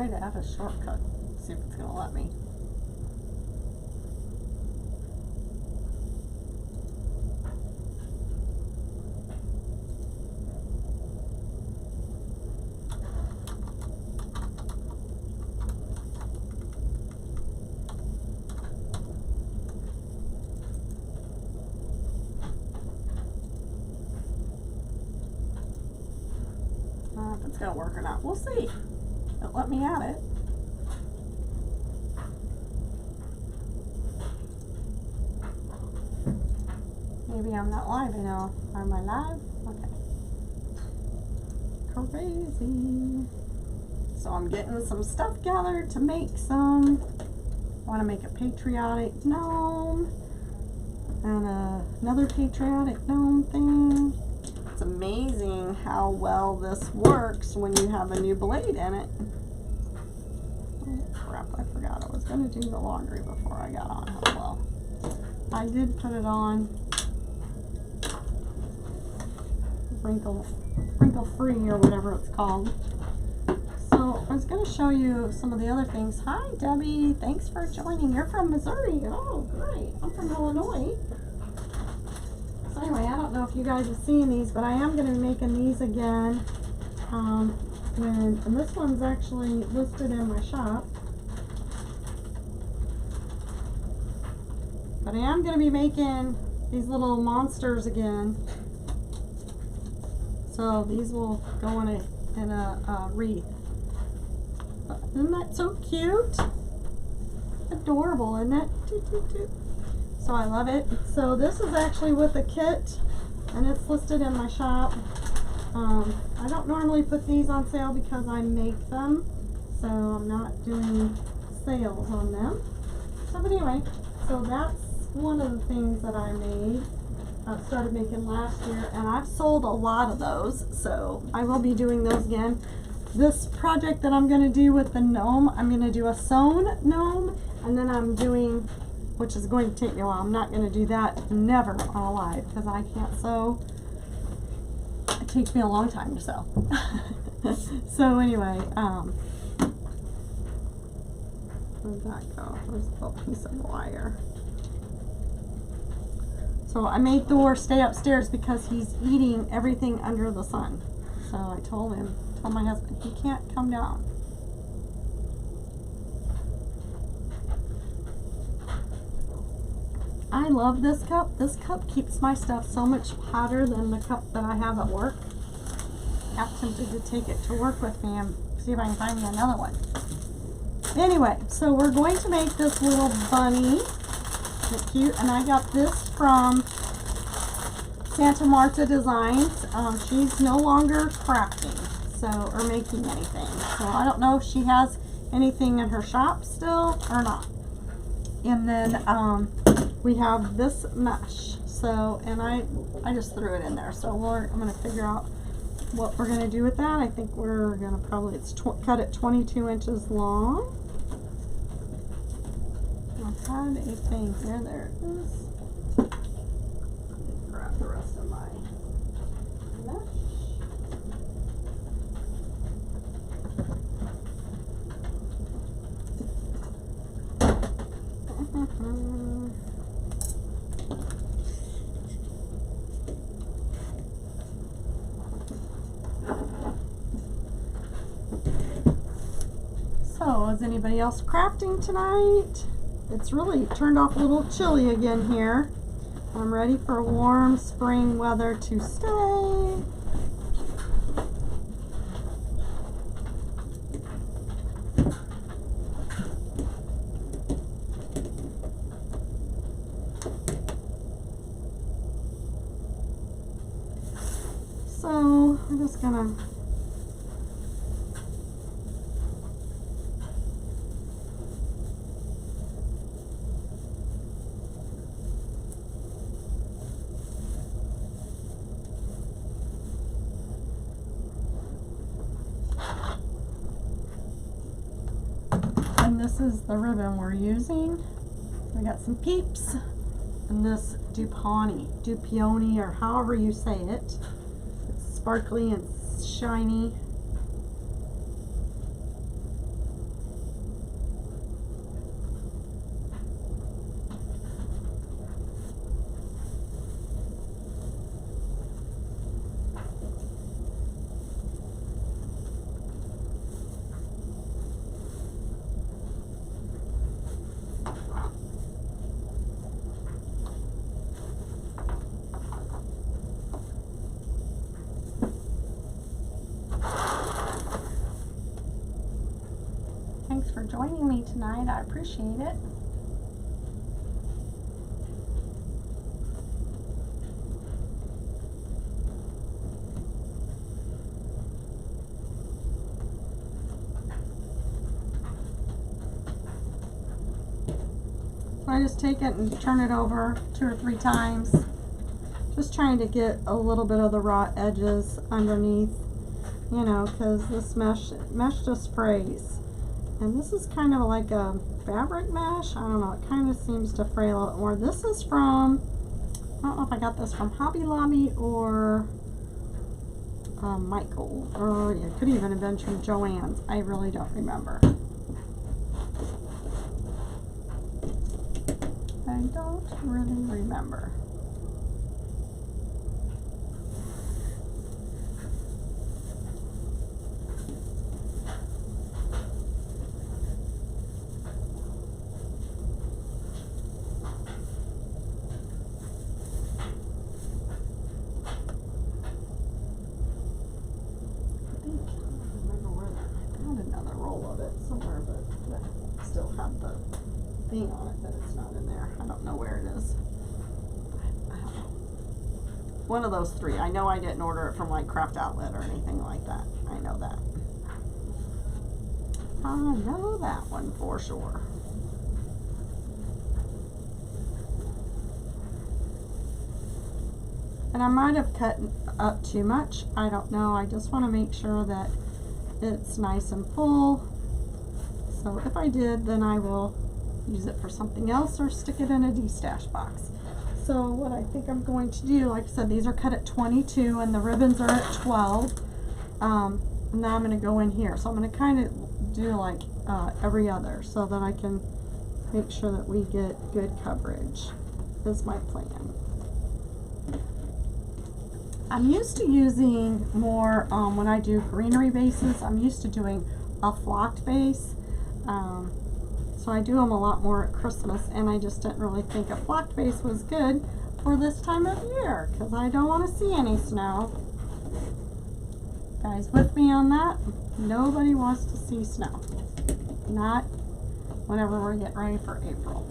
try to add a shortcut. See if it's gonna let me. If it's gonna work or not, we'll see. Don't let me add it. Maybe I'm not live now. Am I live? Okay. Crazy. So I'm getting some stuff gathered to make some. I want to make a patriotic gnome and another patriotic gnome thing. It's amazing how well this works when you have a new blade in it. Oh crap, I forgot I was going to do the laundry before I got on. Oh well. I did put it on wrinkle free or whatever it's called. So I was going to show you some of the other things. Hi Debbie, thanks for joining. You're from Missouri. Oh great, I'm from Illinois. So anyway, I don't know if you guys have seen these, but I am going to be making these again. And this one's actually listed in my shop. But I am going to be making these little monsters again. So these will go in a wreath. But isn't that so cute? Adorable, isn't it? Toot, toot, toot. So I love it. So this is actually with a kit, and it's listed in my shop. I don't normally put these on sale because I make them, so I'm not doing sales on them. So but anyway, so that's one of the things that I made. Started making last year, and I've sold a lot of those, so I will be doing those again. This project that I'm going to do with the gnome, I'm going to do a sewn gnome, and then I'm doing, which is going to take me a while, I'm not going to do that never on a live because I can't sew. It takes me a long time to sew. So anyway, where'd that go? Where's the little piece of wire? So I made Thor stay upstairs because he's eating everything under the sun. So I told my husband, he can't come down. I love this cup. This cup keeps my stuff so much hotter than the cup that I have at work. I'm tempted to take it to work with me and see if I can find me another one. Anyway, so we're going to make this little bunny. Isn't it cute? And I got this from Santa Marta Designs. She's no longer crafting, or making anything. So I don't know if she has anything in her shop still or not. And then we have this mesh. So, and I just threw it in there. So I'm going to figure out what we're going to do with that. I think we're going to probably cut it 22 inches long. I had a thing here. There it is. Grab the rest of my mesh. So, is anybody else crafting tonight? It's really turned off a little chilly again here. I'm ready for warm spring weather to stay. So we're just gonna this is the ribbon we're using. We got some peeps and this Dupioni, or however you say it. It's sparkly and shiny. joining me tonight. I appreciate it. I just take it and turn it over 2 or 3 times. Just trying to get a little bit of the raw edges underneath, you know, because this mesh just frays. And this is kind of like a fabric mesh. I don't know, it kind of seems to fray a little more. This is from, I don't know if I got this from Hobby Lobby or Michael, or it could even have been from Joann's. I really don't remember. I don't really remember. Thing on it, but it's not in there. I don't know where it is. One of those 3. I know I didn't order it from like Craft Outlet or anything like that. I know that. I know that one for sure. And I might have cut up too much. I don't know. I just want to make sure that it's nice and full. So if I did, then I will use it for something else or stick it in a de-stash box. So what I think I'm going to do, like I said, these are cut at 22 and the ribbons are at 12. And now I'm going to go in here. So I'm going to kind of do like every other so that I can make sure that we get good coverage. Is my plan. I'm used to using more, when I do greenery bases, I'm used to doing a flocked base. So I do them a lot more at Christmas, and I just didn't really think a flocked base was good for this time of year because I don't want to see any snow. Guys with me on that? Nobody wants to see snow. Not whenever we're getting ready for April.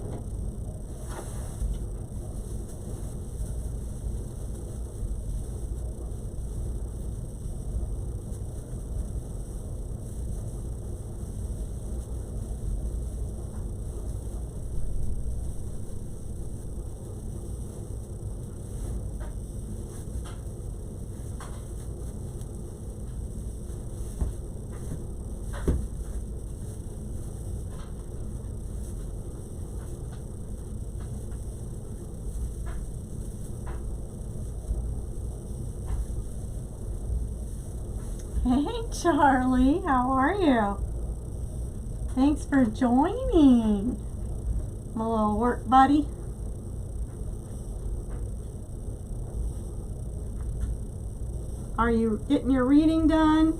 Hey Charlie, how are you? Thanks for joining, my little work buddy. Are you getting your reading done?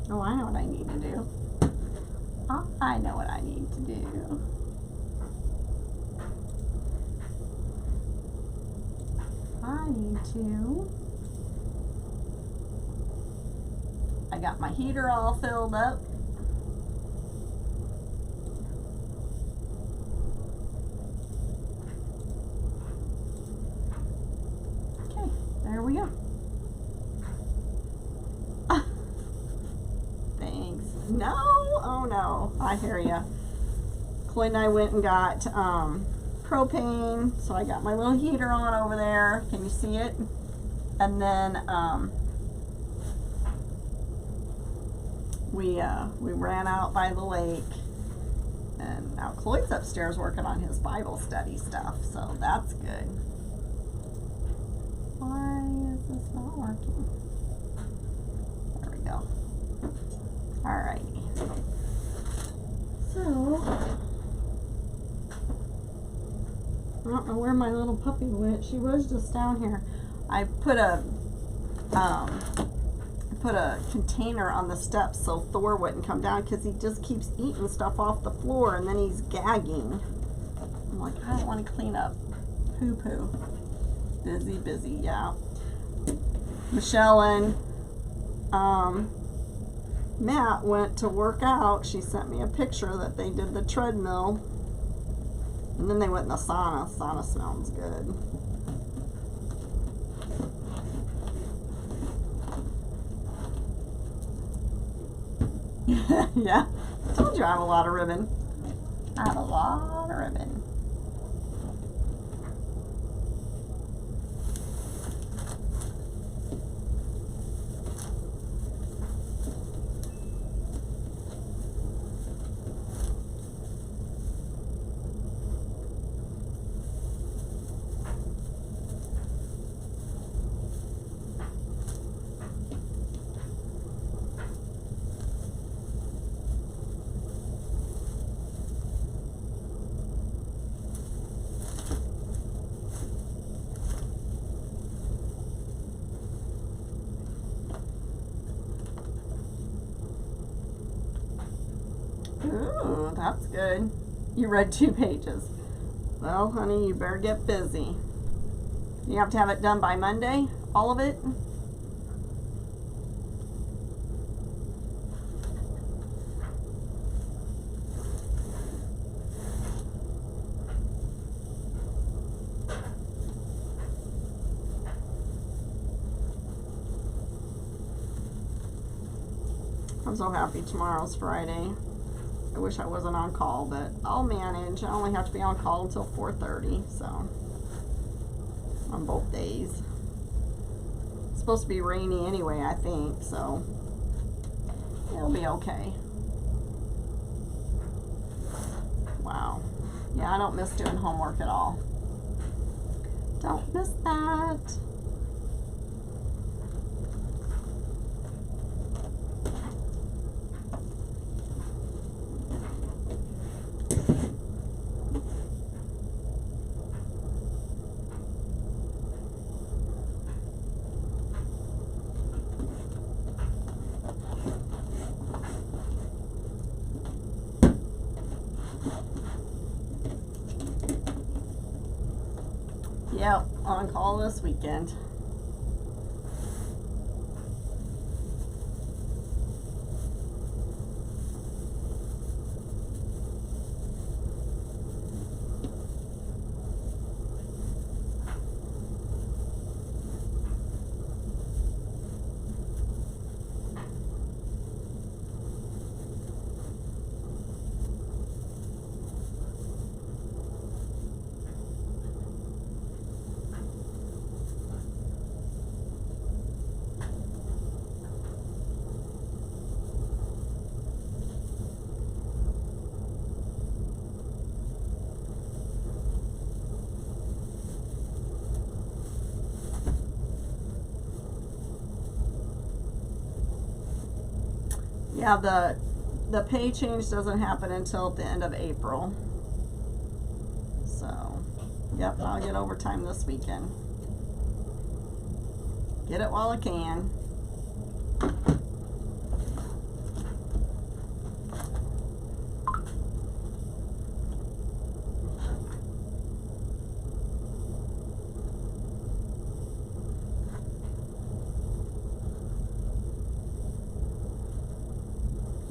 Oh, I know what I need to do. I know what I need to do. I need to... I got my heater all filled up. Okay, there we go. Thanks. No, oh no, I hear ya. Chloe and I went and got propane, so I got my little heater on over there. Can you see it? And then we ran out by the lake, and now Cloyd's upstairs working on his Bible study stuff, so that's good. Why is this not working? There we go. Alrighty. So, I don't know where my little puppy went. She was just down here. I put a container on the steps so Thor wouldn't come down because he just keeps eating stuff off the floor and then he's gagging. I'm like, I don't want to clean up poo-poo. Busy, yeah. Michelle and Matt went to work out. She sent me a picture that they did the treadmill. And then they went in the sauna. Sauna smells good. Yeah, I told you I have a lot of ribbon. I have a lot of ribbon. Ooh, that's good. You read 2 pages. Well, honey, you better get busy. You have to have it done by Monday? All of it? I'm so happy tomorrow's Friday. I wish I wasn't on call, but I'll manage. I only have to be on call until 4:30, so on both days. It's supposed to be rainy anyway, I think, so it'll be okay. Wow. Yeah, I don't miss doing homework at all. Don't miss that. Yep, on call this weekend. Yeah, the pay change doesn't happen until the end of April. So, yep, I'll get overtime this weekend. Get it while I can.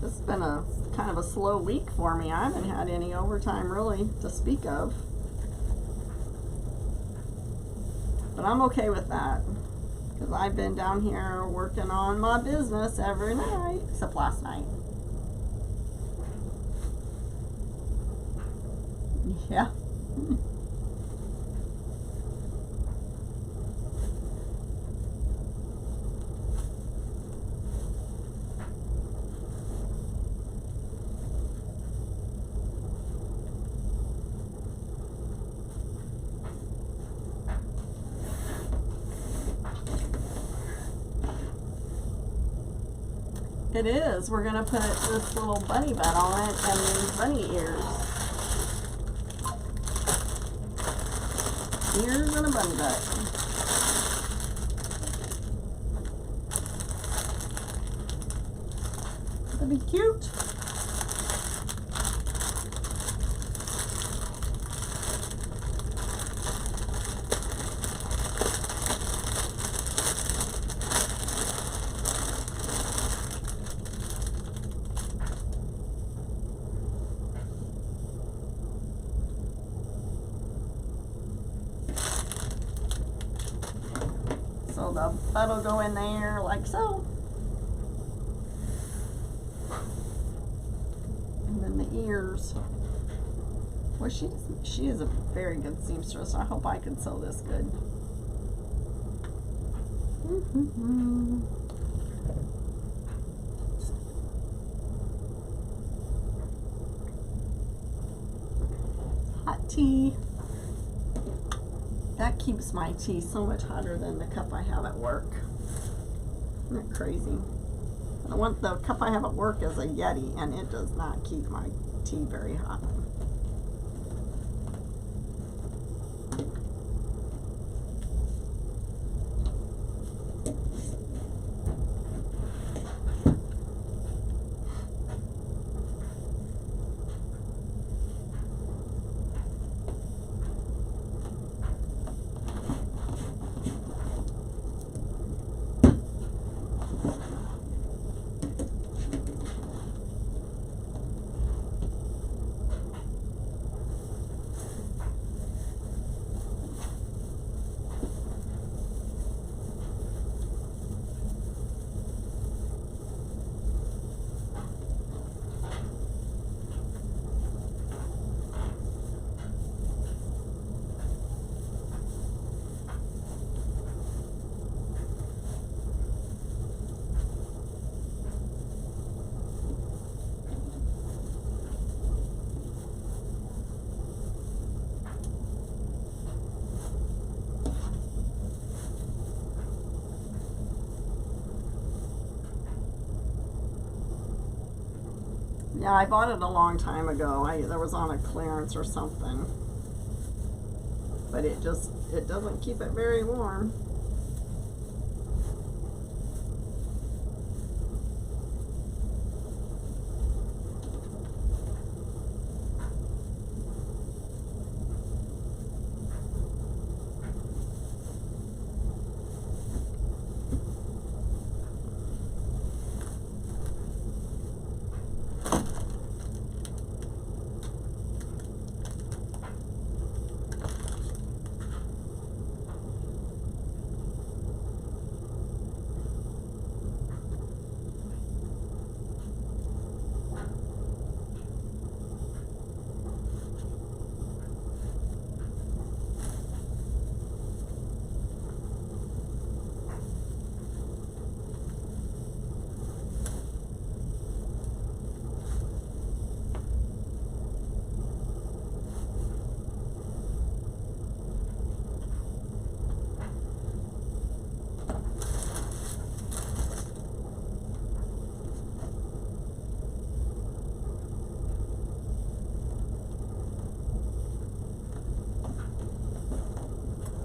This has been a kind of a slow week for me. I haven't had any overtime really to speak of. But I'm okay with that, because I've been down here working on my business every night, except last night. Yeah. It is. We're gonna put this little bunny bed on it and these bunny ears. Ears and a bunny butt. That'd be cute. So the butt will go in there like so. And then the ears. Well, she is a very good seamstress. I hope I could sew this good. Hot tea. That keeps my tea so much hotter than the cup I have at work. Isn't that crazy? The cup I have at work is a Yeti, and it does not keep my tea very hot. Yeah, I bought it a long time ago. There was on a clearance or something. But it doesn't keep it very warm.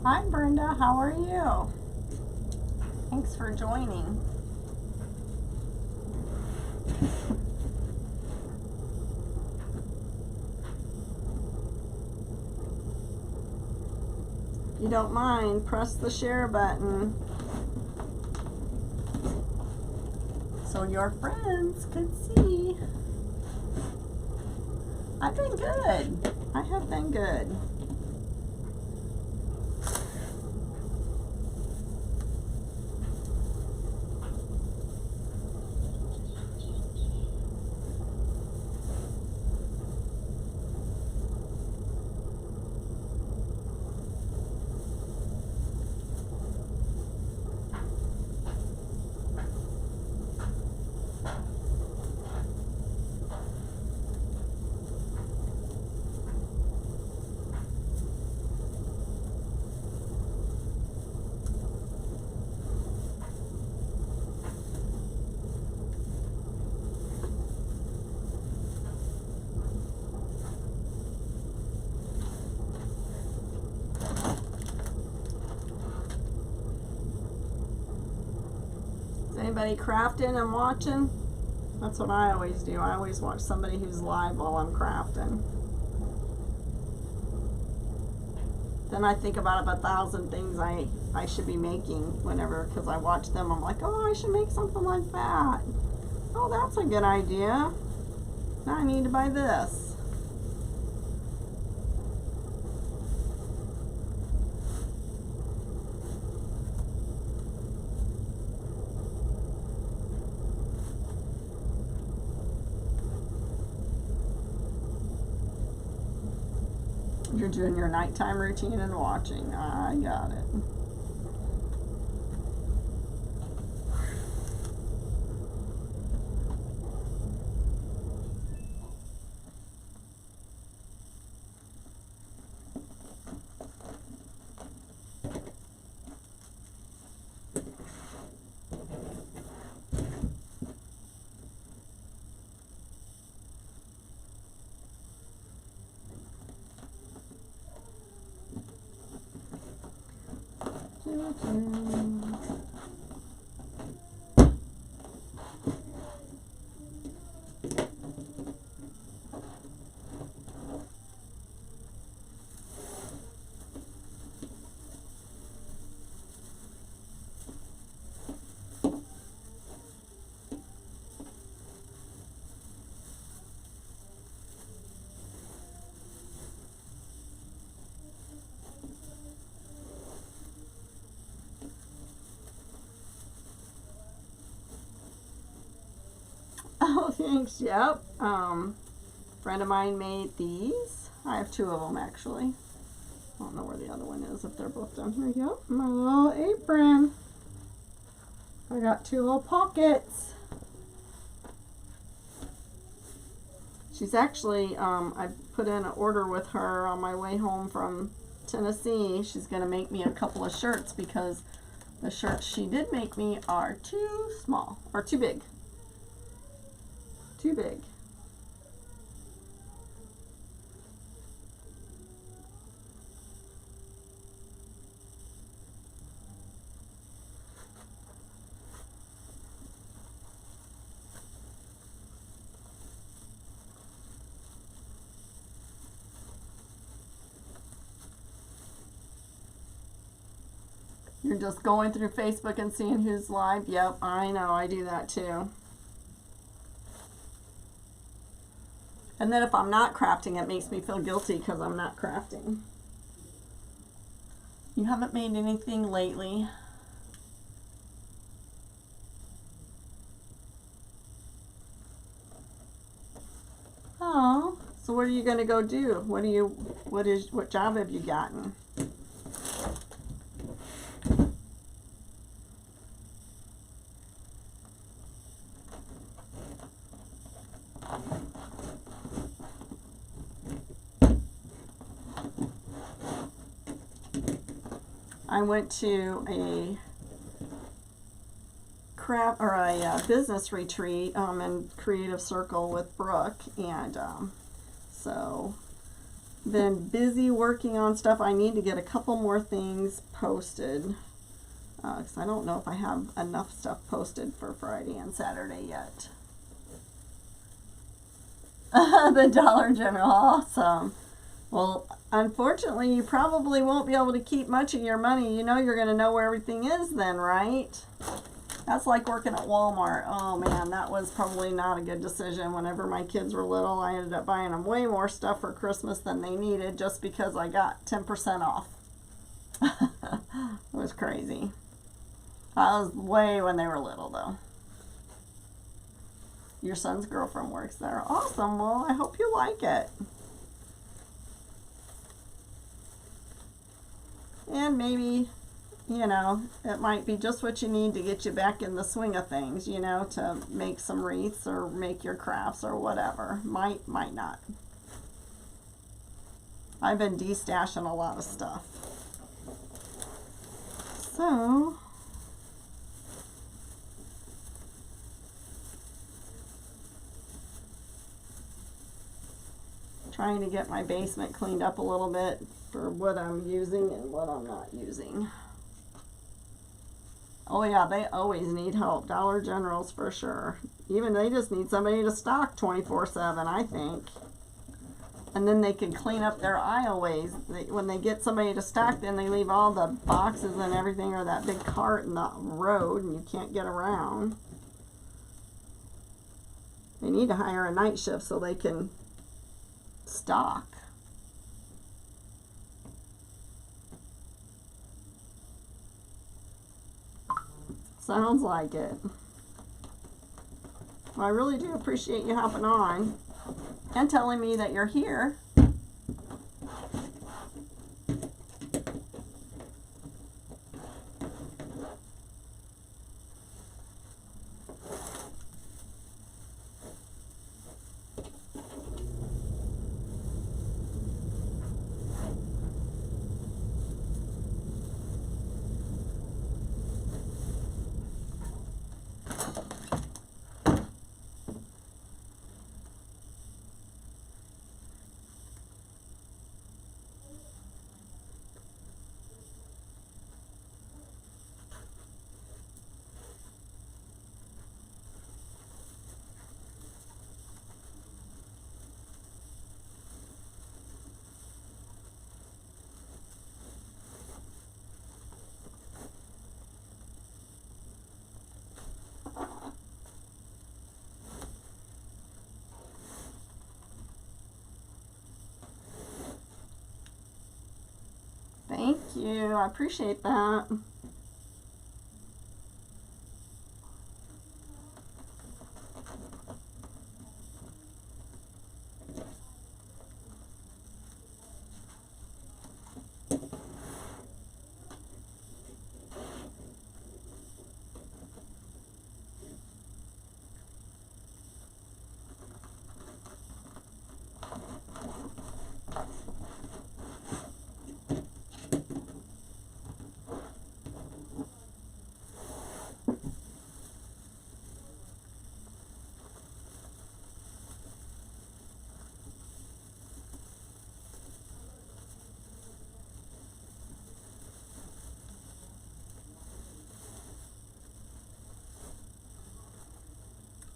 Hi Brenda, how are you? Thanks for joining. If you don't mind, press the share button so your friends can see. I've been good. I have been good. Anybody crafting and watching? That's what I always do. I always watch somebody who's live while I'm crafting. Then I think about 1,000 things I should be making whenever, because I watch them. I'm like, oh, I should make something like that. Oh, that's a good idea. Now I need to buy this. You're doing your nighttime routine and watching. I got it. Oh, thanks. Yep. Friend of mine made these. I have two of them actually. I don't know where the other one is, if they're both down here. Yep, my little apron. I got two little pockets. She's actually, I put in an order with her on my way home from Tennessee. She's going to make me a couple of shirts because the shirts she did make me are too small, or too big. Too big. You're just going through Facebook and seeing who's live? Yep, I know, I do that too. And then if I'm not crafting, it makes me feel guilty because I'm not crafting. You haven't made anything lately? Oh, so what are you going to go do? What job have you gotten? I went to a business retreat in Creative Circle with Brooke, and so been busy working on stuff. I need to get a couple more things posted because I don't know if I have enough stuff posted for Friday and Saturday yet. The Dollar General, awesome. Well, unfortunately, you probably won't be able to keep much of your money. You know you're going to know where everything is then, right? That's like working at Walmart. Oh, man, that was probably not a good decision. Whenever my kids were little, I ended up buying them way more stuff for Christmas than they needed just because I got 10% off. It was crazy. That was way when they were little, though. Your son's girlfriend works there. Awesome. Well, I hope you like it. And maybe, you know, it might be just what you need to get you back in the swing of things, you know, to make some wreaths or make your crafts or whatever. Might not. I've been de-stashing a lot of stuff. So, trying to get my basement cleaned up a little bit for what I'm using and what I'm not using. Oh yeah, they always need help. Dollar Generals for sure. Even they just need somebody to stock 24/7, I think. And then they can clean up their aisleways. When they get somebody to stock, then they leave all the boxes and everything or that big cart in the road and you can't get around. They need to hire a night shift so they can stock. Sounds like it. Well, I really do appreciate you hopping on and telling me that you're here. Thank you. I appreciate that.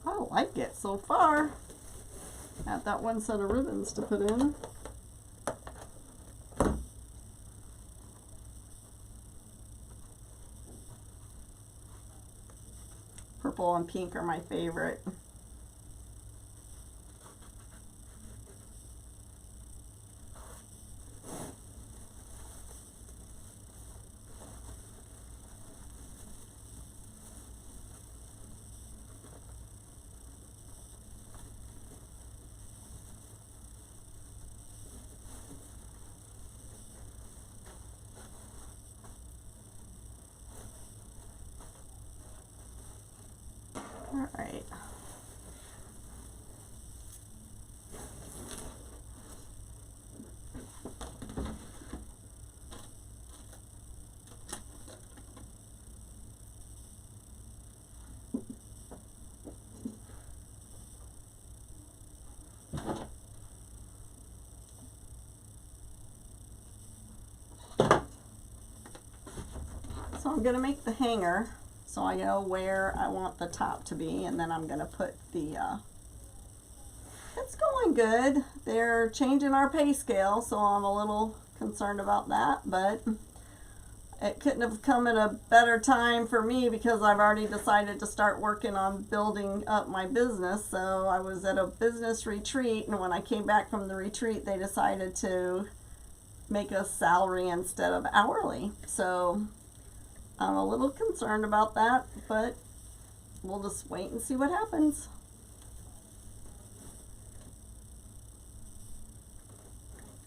I like it so far. Got that one set of ribbons to put in. Purple and pink are my favorite. All right. So I'm going to make the hanger so I know where I want the top to be, and then I'm going to put the, it's going good. They're changing our pay scale, so I'm a little concerned about that, but it couldn't have come at a better time for me because I've already decided to start working on building up my business. So I was at a business retreat, and when I came back from the retreat, they decided to make us salary instead of hourly. So I'm a little concerned about that, but we'll just wait and see what happens.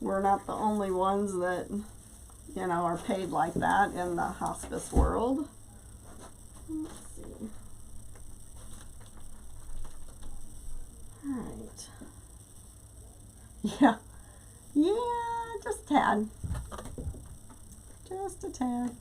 We're not the only ones that, you know, are paid like that in the hospice world. Let's see. All right. Yeah, just a tad. Just a tad.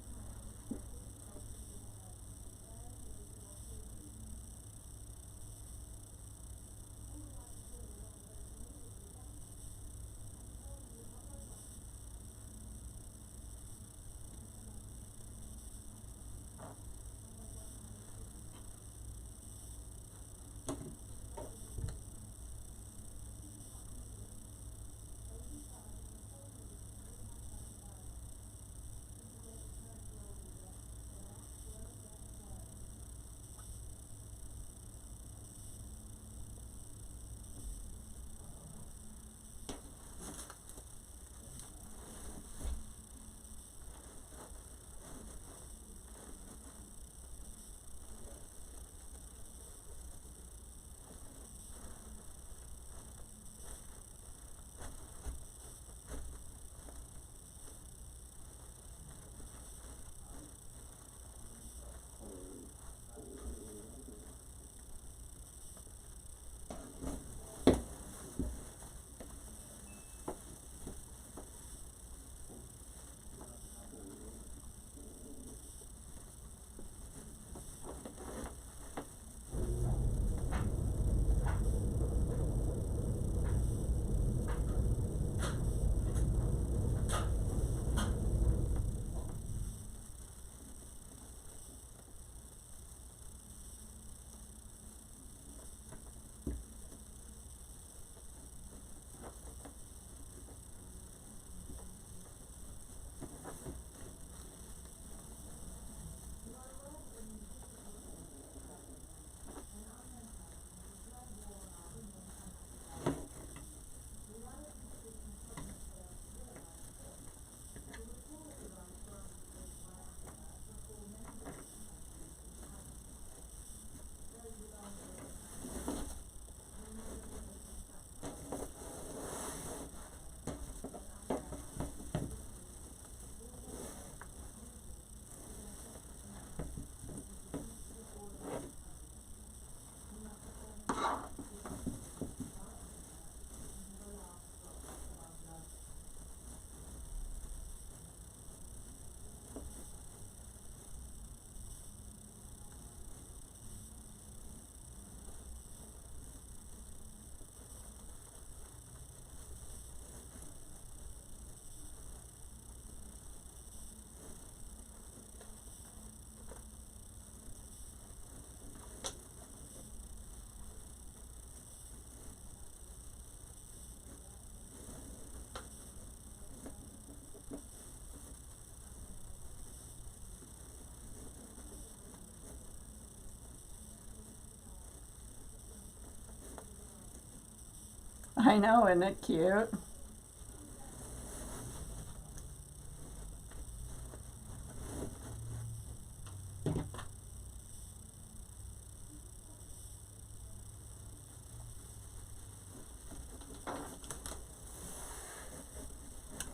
I know, isn't it cute?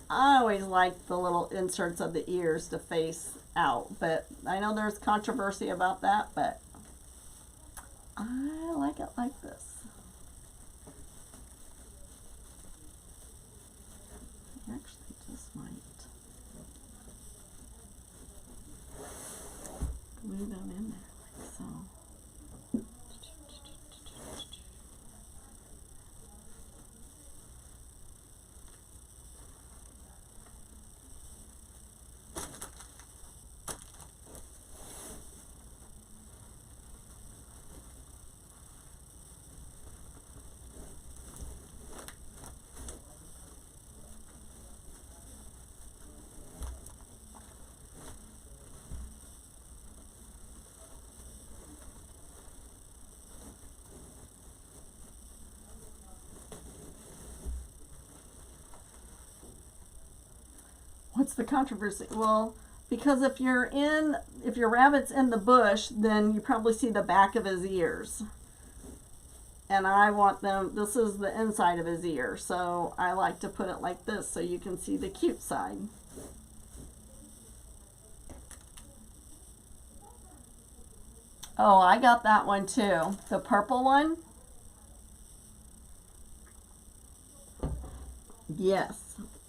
I always like the little inserts of the ears to face out, but I know there's controversy about that, but I like it like this. I actually just might glue them in there like so. What's the controversy? Well, because if your rabbit's in the bush, then you probably see the back of his ears. And I want them, this is the inside of his ear, so I like to put it like this so you can see the cute side. Oh, I got that one too. The purple one. Yes.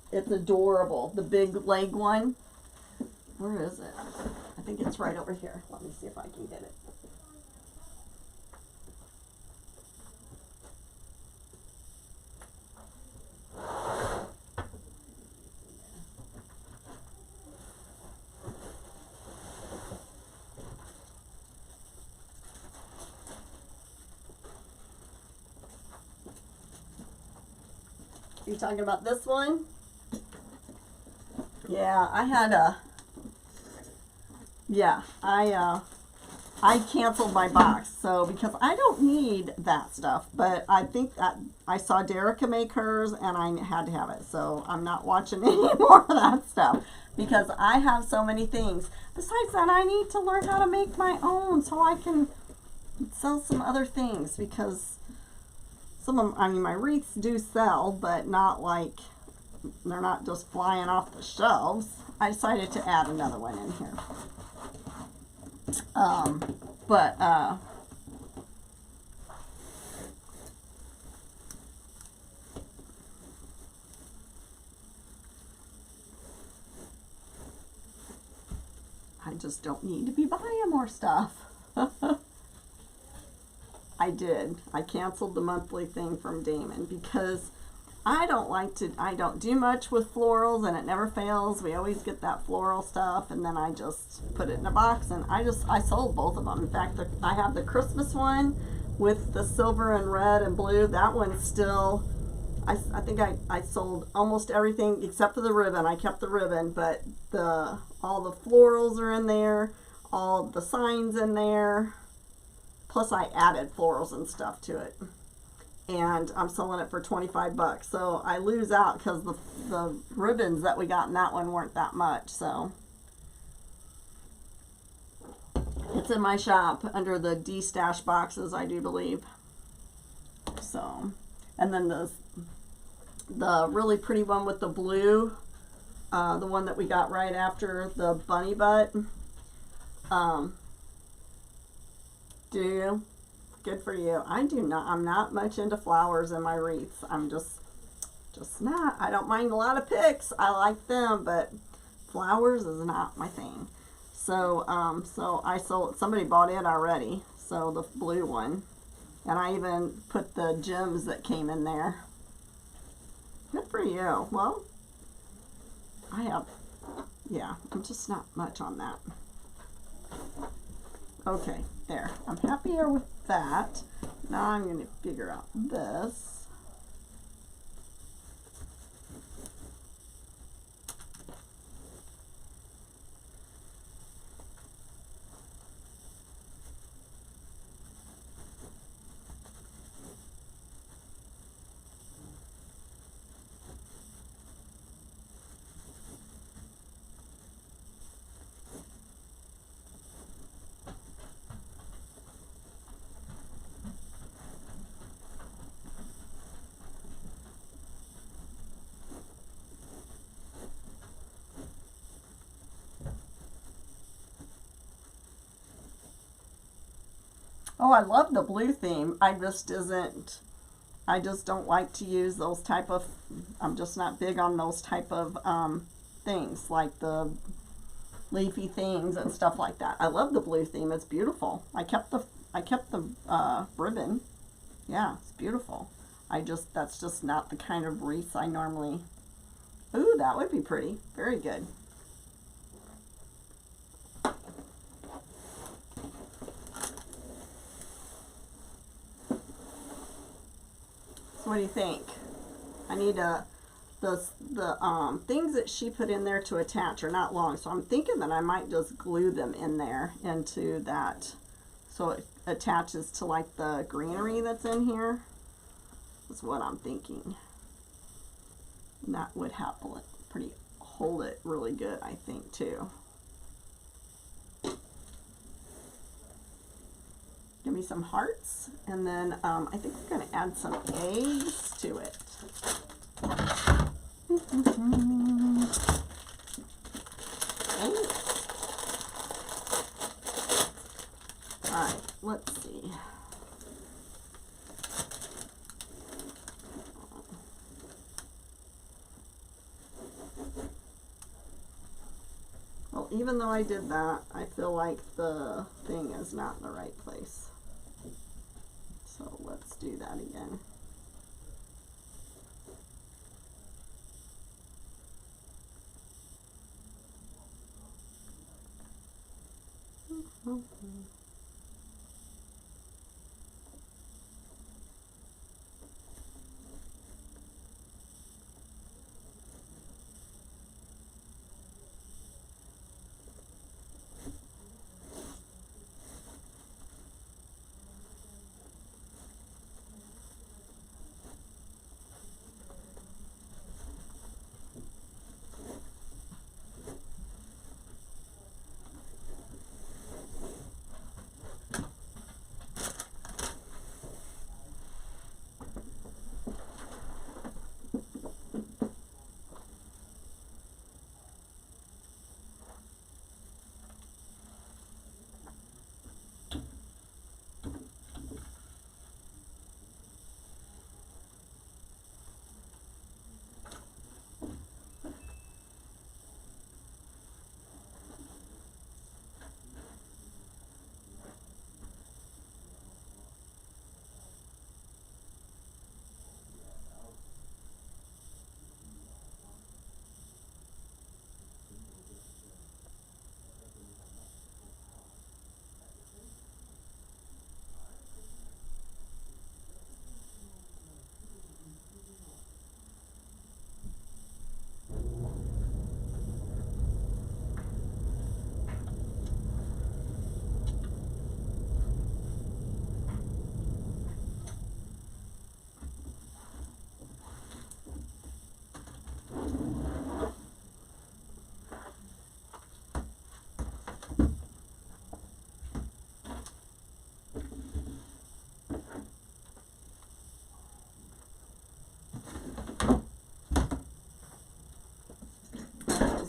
It's adorable. The big leg one. Where is it? I think it's right over here. Let me see if I can get it. You're talking about this one? Yeah, I had a, yeah, I canceled my box, so, because I don't need that stuff, but I think that I saw Derica make hers, and I had to have it, so I'm not watching any more of that stuff, because I have so many things. Besides that, I need to learn how to make my own, so I can sell some other things, because some of them, I mean, my wreaths do sell, but not like, they're not just flying off the shelves. I decided to add another one in here. I just don't need to be buying more stuff. I did. I canceled the monthly thing from Damon because I don't do much with florals, and it never fails. We always get that floral stuff, and then I just put it in a box, and I sold both of them. In fact, I have the Christmas one with the silver and red and blue. That one's still, I think I sold almost everything except for the ribbon. I kept the ribbon, but all the florals are in there, all the signs in there, plus I added florals and stuff to it. And I'm selling it for 25 bucks. So I lose out because the ribbons that we got in that one weren't that much. So it's in my shop under the D-stash boxes, I do believe. So, and then the really pretty one with the blue, the one that we got right after the bunny butt. Do you? Good for you. I'm not much into flowers in my wreaths. I'm just not. I don't mind a lot of picks. I like them, but flowers is not my thing. So, so I sold, somebody bought it already. So the blue one, and I even put the gems that came in there. Good for you. Well, yeah, I'm just not much on that. Okay, there. I'm happier with that. Now I'm going to figure out this. Oh, I love the blue theme. I just don't like to use those type of, I'm just not big on those type of things, like the leafy things and stuff like that. I love the blue theme. It's beautiful. I kept the ribbon. Yeah, it's beautiful. That's just not the kind of wreaths I normally. Ooh, that would be pretty. Very good. So what do you think? I need the things that she put in there to attach are not long, so I'm thinking that I might just glue them in there into that, so it attaches to like the greenery that's in here. That's what I'm thinking. And that would help hold it really good, I think, too. Give me some hearts, and then I think we're going to add some eggs to it. Alright, let's see. Well, even though I did that, I feel like the thing is not in the right place. So let's do that again.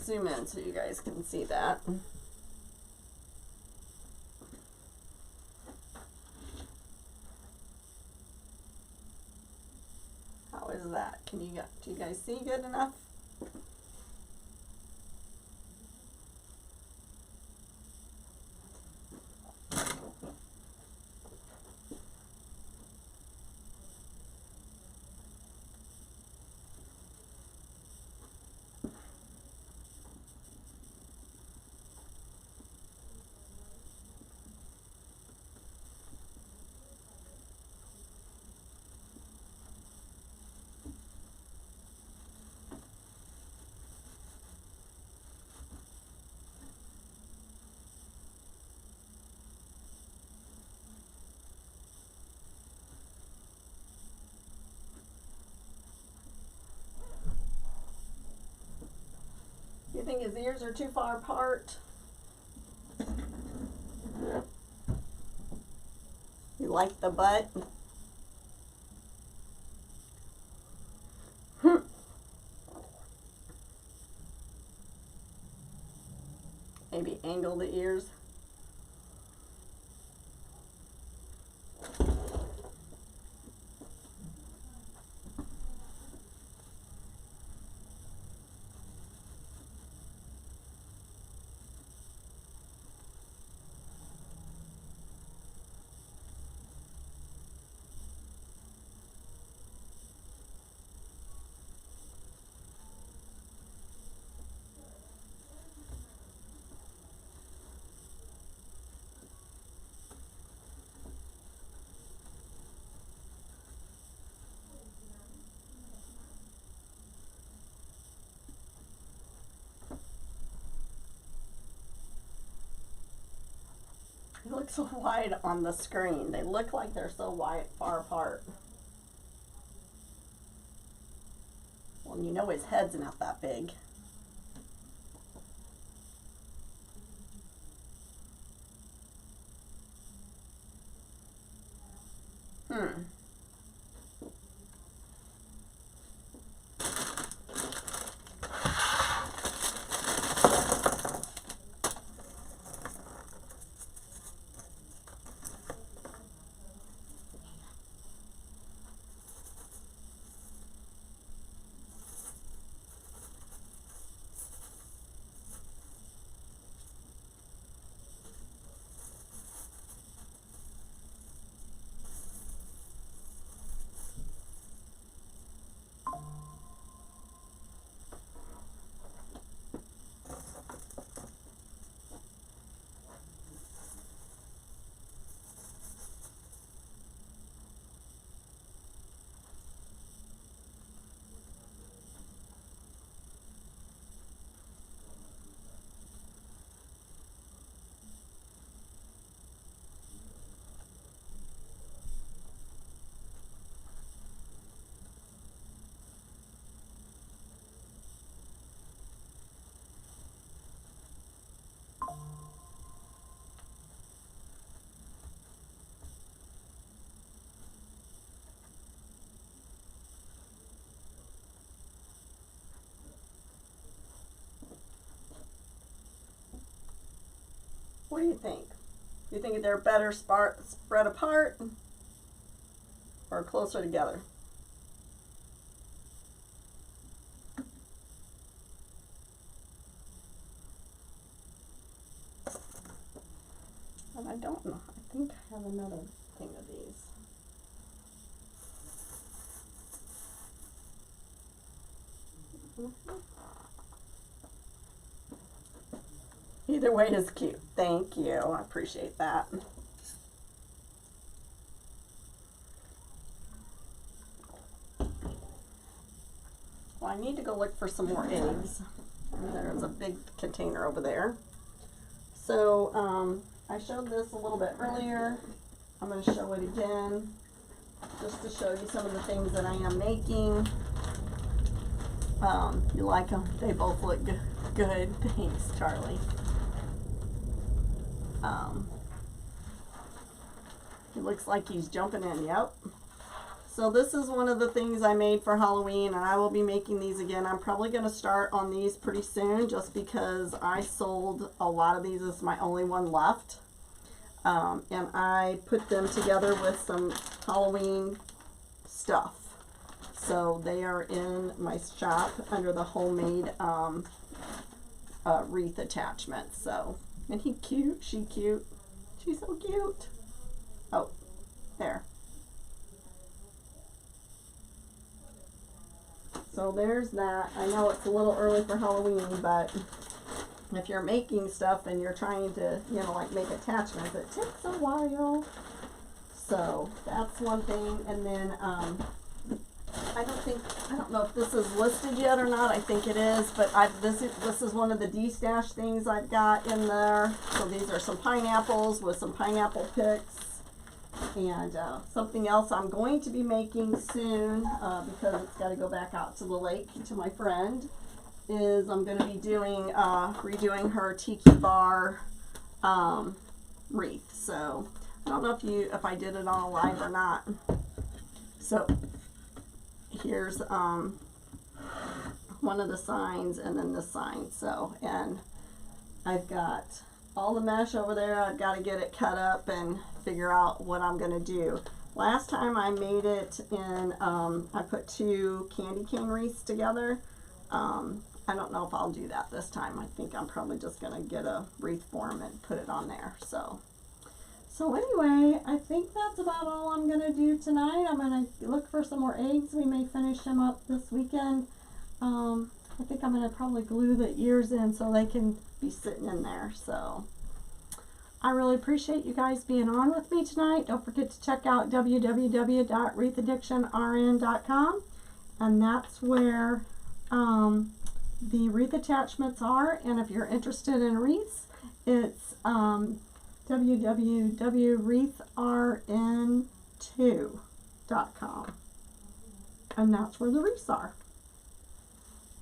Zoom in so you guys can see that. How is that? Do you guys see good enough? You think his ears are too far apart? You like the butt? Maybe angle the ears. They look so wide on the screen. They look like they're so wide, far apart. Well, you know his head's not that big. What do you think? Do you think they're better spread apart or closer together? And I don't know. I think I have another thing of these. Either way is cute. Thank you. I appreciate that. Well, I need to go look for some more eggs. And there's a big container over there. So I showed this a little bit earlier. I'm going to show it again just to show you some of the things that I am making. You like them? They both look good. Thanks, Charlie. He looks like he's jumping in. Yep. So this is one of the things I made for Halloween, and I will be making these again. I'm probably going to start on these pretty soon just because I sold a lot of these. This is my only one left. And I put them together with some Halloween stuff. So they are in my shop under the homemade wreath attachment. So, isn't he cute? She cute. She's so cute. Oh, there. So there's that. I know it's a little early for Halloween, but if you're making stuff and you're trying to, you know, like make attachments, it takes a while. So that's one thing. And then I don't know if this is listed yet or not. I think it is, but this is one of the D-stash things I've got in there. So these are some pineapples with some pineapple picks. And something else I'm going to be making soon because it's got to go back out to the lake to my friend is I'm going to be doing redoing her tiki bar wreath. So I don't know if I did it on a live or not. So here's one of the signs and then this sign. So, and I've got all the mesh over there. I've got to get it cut up and figure out what I'm going to do. Last time I made it in, I put 2 candy cane wreaths together. I don't know if I'll do that this time. I think I'm probably just going to get a wreath form and put it on there. So anyway, I think that's about all I'm going to do tonight. I'm going to look for some more eggs. We may finish them up this weekend. I think I'm going to probably glue the ears in so they can be sitting in there. So I really appreciate you guys being on with me tonight. Don't forget to check out www.wreathaddictionrn.com, and that's where the wreath attachments are. And if you're interested in wreaths, it's www.wreathrn2.com. And that's where the wreaths are.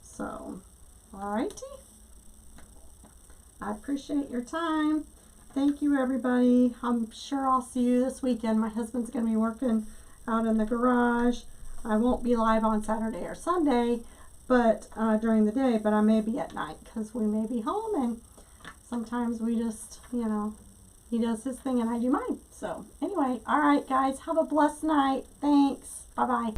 So, alrighty. I appreciate your time. Thank you, everybody. I'm sure I'll see you this weekend. My husband's going to be working out in the garage. I won't be live on Saturday or Sunday, but during the day, but I may be at night because we may be home, and sometimes we just, you know, he does his thing and I do mine. So anyway, all right, guys, have a blessed night. Thanks. Bye-bye.